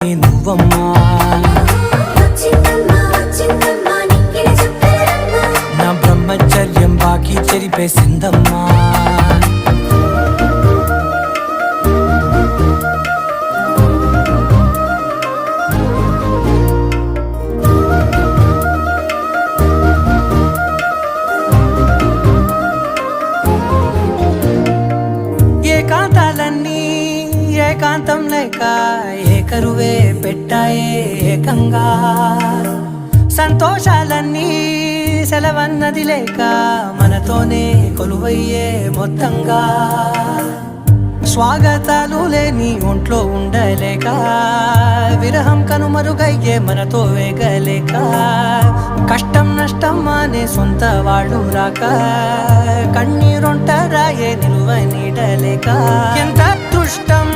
నువ్వమ్మా నా బ్రహ్మచర్యం బాకీ చెరిపేసిందమ్మా ఏకాంతాలన్నీ ఏకాంతం లేక ఏకరువే పెట్టాయే ఏకంగా సంతోషాలన్నీ సెలవన్నది లేక మనతోనే కొలువయ్యే మొత్తంగా స్వాగతాలు లేని ఒంట్లో ఉండలేక విరహం కనుమరుగయ్యే మనతో వేగలేక కష్టం నష్టం అనే సొంత వాడు రాక కన్నీరొంటరాయే నిలువ నీడలేక ఎంత అదృష్టం